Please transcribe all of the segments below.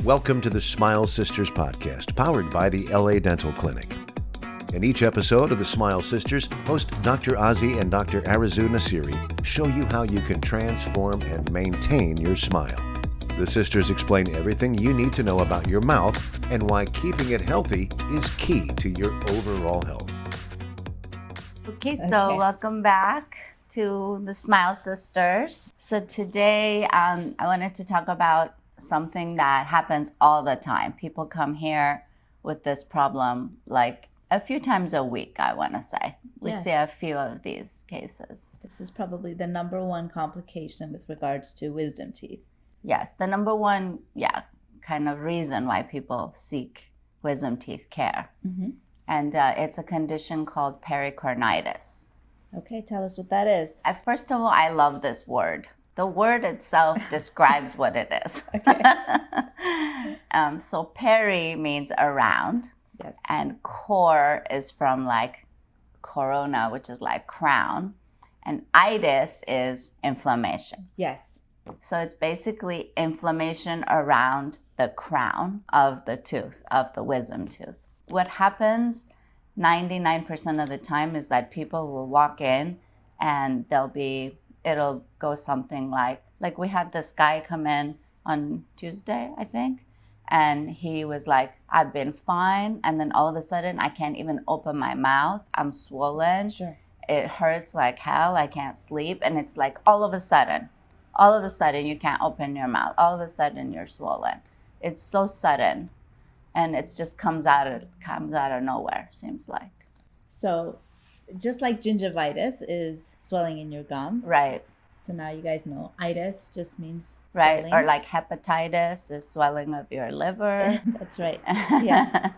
Welcome to the Smile Sisters podcast, powered by the LA Dental Clinic. In each episode of the Smile Sisters, host Dr. Ozzy and Dr. Arazu Nasiri show you how you can transform and maintain your smile. The sisters explain everything you need to know about your mouth and why keeping it healthy is key to your overall health. Okay, so welcome back to the Smile Sisters. So today I wanted to talk about something that happens all the time. People come here with this problem like a few times a week, I want to say. We see a few of these cases. This is probably the number one complication with regards to wisdom teeth. Yes, the number one, kind of reason why people seek wisdom teeth care. Mm-hmm. And it's a condition called pericoronitis. Okay, tell us what that is. First of all, I love this word. The word itself describes what it is. Okay. So peri means around. Yes. And cor is from like corona, which is like crown. And itis is inflammation. Yes. So it's basically inflammation around the crown of the tooth, of the wisdom tooth. What happens 99% of the time is that people will walk in and it'll go something like we had this guy come in on Tuesday, I think, and he was like, I've been fine, and then all of a sudden I can't even open my mouth. I'm swollen. Sure. It hurts like hell. I can't sleep, and it's like all of a sudden you can't open your mouth. All of a sudden you're swollen. It's so sudden, and it just comes out of nowhere, seems like. So just like gingivitis is swelling in your gums. Right. So now you guys know itis just means swelling. Right. Or like hepatitis is swelling of your liver. That's right. Yeah.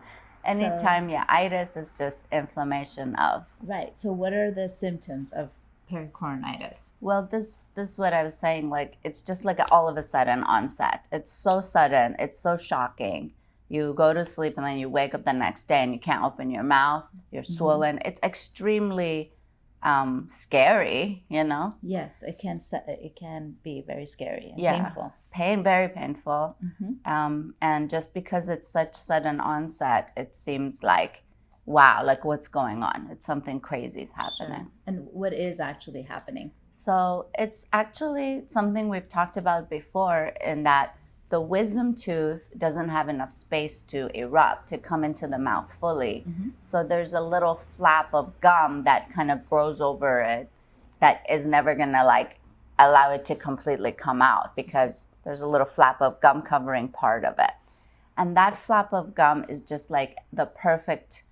Anytime, itis is just inflammation of. Right. So what are the symptoms of pericoronitis? Well, this is what I was saying. Like, it's just like all of a sudden onset. It's so sudden. It's so shocking. You go to sleep and then you wake up the next day and you can't open your mouth. You're swollen. Mm-hmm. It's extremely scary, you know? Yes, it can be very scary and painful. Very painful. Mm-hmm. And just because it's such sudden onset, it seems like, wow, like what's going on? It's something crazy is happening. Sure. And what is actually happening? So it's actually something we've talked about before, in that the wisdom tooth doesn't have enough space to erupt, to come into the mouth fully. Mm-hmm. So there's a little flap of gum that kind of grows over it that is never gonna like allow it to completely come out, because there's a little flap of gum covering part of it. And that flap of gum is just like the perfect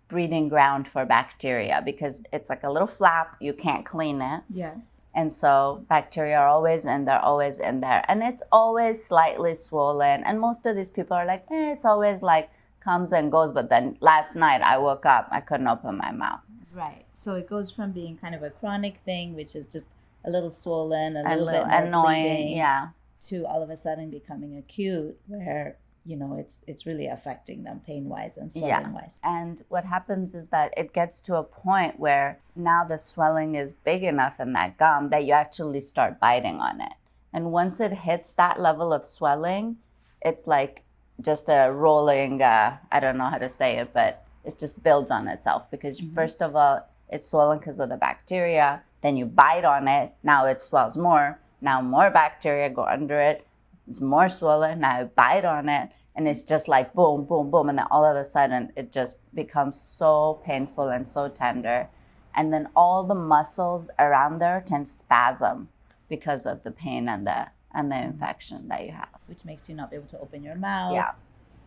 breeding ground for bacteria, because it's like a little flap, you can't clean it. Yes. And so bacteria are always in there, and it's always slightly swollen. And most of these people are like, it's always like comes and goes, but then last night I woke up, I couldn't open my mouth. Right. So it goes from being kind of a chronic thing, which is just a little swollen, a little bit more annoying, bleeding, to all of a sudden becoming acute, where it's really affecting them pain-wise and swelling-wise. And what happens is that it gets to a point where now the swelling is big enough in that gum that you actually start biting on it. And once it hits that level of swelling, it's like just a rolling, I don't know how to say it, but it just builds on itself, because first of all, it's swollen because of the bacteria. Then you bite on it. Now it swells more. Now more bacteria go under it. It's more swollen. Now I bite on it, and it's just like boom, boom, boom. And then all of a sudden, it just becomes so painful and so tender. And then all the muscles around there can spasm because of the pain and the infection that you have. Which makes you not be able to open your mouth. Yeah.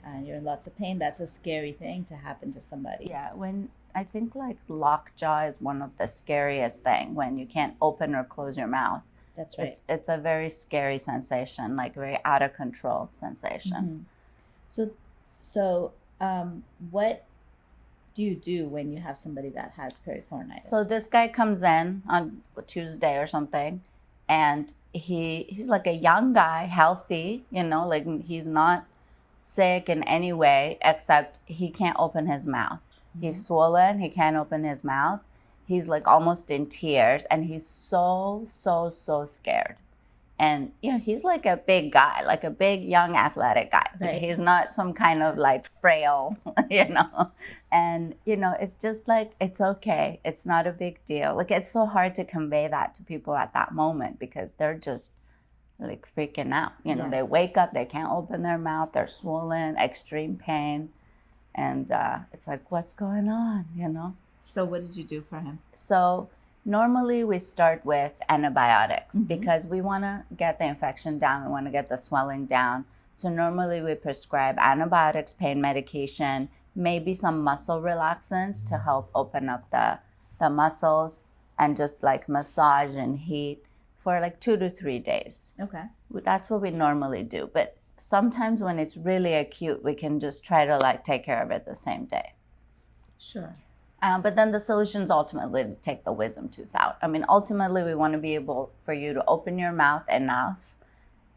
And you're in lots of pain. That's a scary thing to happen to somebody. Yeah, when I think like lockjaw is one of the scariest thing, when you can't open or close your mouth. That's right. It's a very scary sensation, like very out of control sensation. Mm-hmm. So what do you do when you have somebody that has pericoronitis? So this guy comes in on Tuesday or something, and he's like a young guy, healthy, like he's not sick in any way, except he can't open his mouth. Mm-hmm. He's swollen, he can't open his mouth. He's like almost in tears, and he's so scared. And, he's like a big guy, like a big, young, athletic guy. Like, Right. he's not some kind of like frail, And, it's just like, it's okay. It's not a big deal. Like, it's so hard to convey that to people at that moment because they're just like freaking out. They Yes. wake up, they can't open their mouth, they're swollen, extreme pain. And it's like, what's going on, So what did you do for him? So normally we start with antibiotics Mm-hmm. because we want to get the infection down. We want to get the swelling down. So normally we prescribe antibiotics, pain medication, maybe some muscle relaxants to help open up the muscles, and just like massage and heat for like 2 to 3 days. Okay. That's what we normally do. But sometimes when it's really acute, we can just try to like take care of it the same day. Sure. But then the solution is ultimately to take the wisdom tooth out. I mean, ultimately, we want to be able for you to open your mouth enough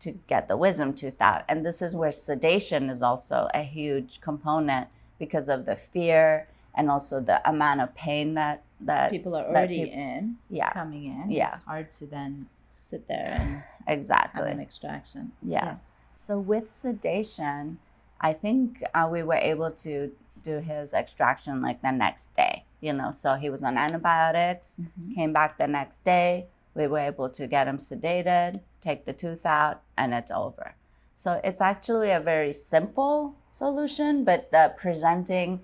to get the wisdom tooth out. And this is where sedation is also a huge component because of the fear and also the amount of pain that People are already in, Yeah. coming in. Yeah. It's hard to then sit there and have Exactly. an extraction. Yes. So with sedation, I think we were able to do his extraction like the next day, so he was on antibiotics, Mhm. came back the next day. We were able to get him sedated, take the tooth out, and it's over. So it's actually a very simple solution, but the presenting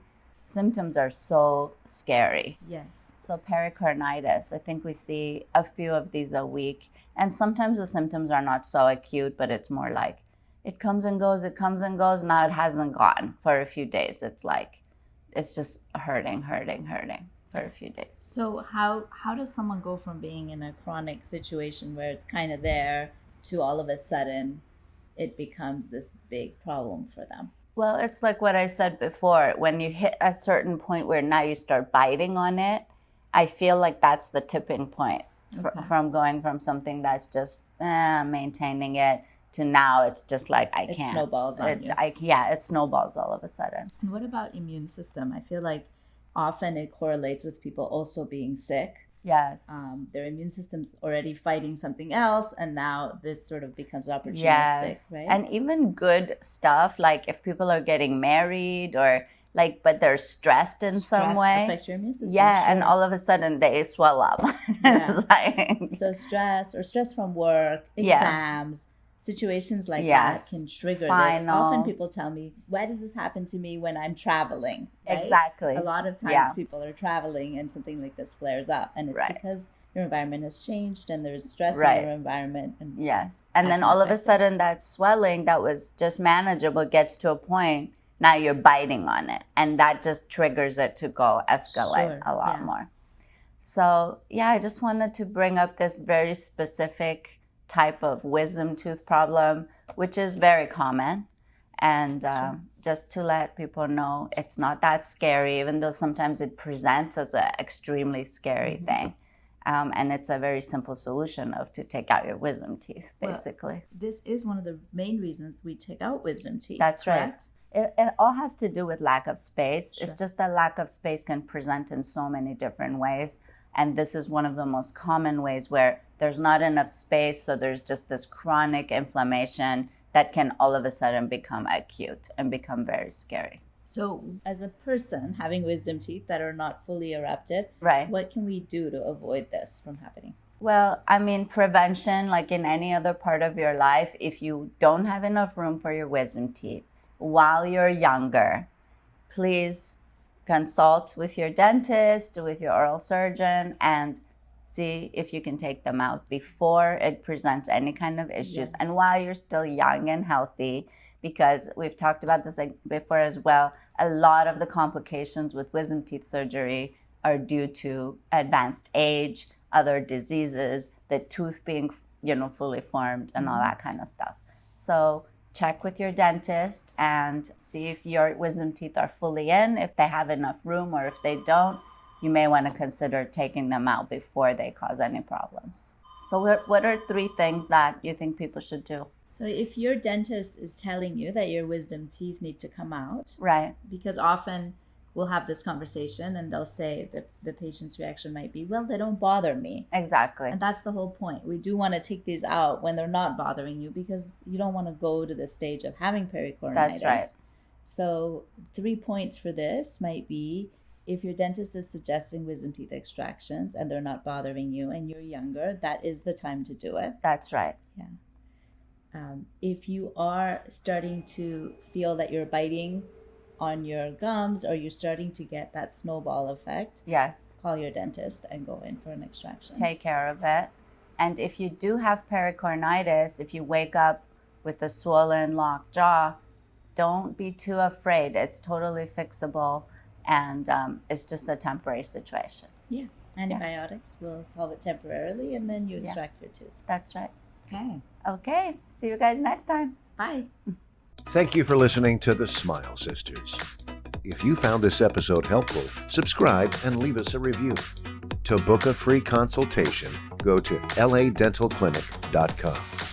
symptoms are so scary. Yes. So pericoronitis, I think we see a few of these a week. And sometimes the symptoms are not so acute, but it's more like it comes and goes, now it hasn't gone for a few days. It's like, it's just hurting for a few days. So how does someone go from being in a chronic situation where it's kind of there to all of a sudden it becomes this big problem for them? Well, it's like what I said before. When you hit a certain point where now you start biting on it, I feel like that's the tipping point from going from something that's just maintaining it to now it's just like I It can't. snowballs on you. It snowballs all of a sudden. And what about immune system? I feel like often it correlates with people also being sick. Yes. Their immune system's already fighting something else, and now this sort of becomes opportunistic, Yes. right? And even good stuff, like if people are getting married or like, but they're stressed in some Stress way. affects your immune system. Yeah, sure. and all of a sudden they swell up. Yeah. It's like, So stress from work, Yeah. exams, situations like Yes. that can trigger this. Finals. Often people tell me, why does this happen to me when I'm traveling? Right? Exactly. A lot of times Yeah. people are traveling and something like this flares up, and it's Right. because your environment has changed and there's stress Right. in your environment. And Yes. And That then can all of a affect it. sudden that swelling that was just manageable gets to a point, now you're biting on it. And that just triggers it to go escalate Sure, a lot yeah. more. So, yeah, I just wanted to bring up this very specific type of wisdom tooth problem, which is very common. And Sure. just to let people know it's not that scary, even though sometimes it presents as an extremely scary Mm-hmm. thing. And it's a very simple solution of to take out your wisdom teeth, Well, basically. this is one of the main reasons we take out wisdom teeth. That's right. correct? It all has to do with lack of space. It's Sure. just that lack of space can present in so many different ways. And this is one of the most common ways where there's not enough space. So there's just this chronic inflammation that can all of a sudden become acute and become very scary. So, as a person having wisdom teeth that are not fully erupted, Right. what can we do to avoid this from happening? Well, I mean, prevention, like in any other part of your life, if you don't have enough room for your wisdom teeth while you're younger, please consult with your dentist, with your oral surgeon, and see if you can take them out before it presents any kind of issues. Yes. And while you're still young and healthy, because we've talked about this before as well, a lot of the complications with wisdom teeth surgery are due to advanced age, other diseases, the tooth being, fully formed and all that kind of stuff. So check with your dentist and see if your wisdom teeth are fully in, if they have enough room, or if they don't, you may want to consider taking them out before they cause any problems. So what are 3 things that you think people should do? So, if your dentist is telling you that your wisdom teeth need to come out, Right. because often we'll have this conversation and they'll say that the patient's reaction might be, well, they don't bother me. Exactly. And that's the whole point. We do want to take these out when they're not bothering you, because you don't want to go to the stage of having pericoronitis. That's right. So 3 points for this might be, if your dentist is suggesting wisdom teeth extractions and they're not bothering you and you're younger, that is the time to do it. That's right. Yeah. If you are starting to feel that you're biting on your gums, or you're starting to get that snowball effect, Yes. call your dentist and go in for an extraction. Take care of it. And if you do have pericoronitis, if you wake up with a swollen, locked jaw, don't be too afraid. It's totally fixable, and it's just a temporary situation. Yeah. Antibiotics will solve it temporarily, and then you extract your tooth. That's right. Okay. Okay. See you guys next time. Bye. Thank you for listening to the Smile Sisters. If you found this episode helpful, subscribe and leave us a review. To book a free consultation, go to ladentalclinic.com.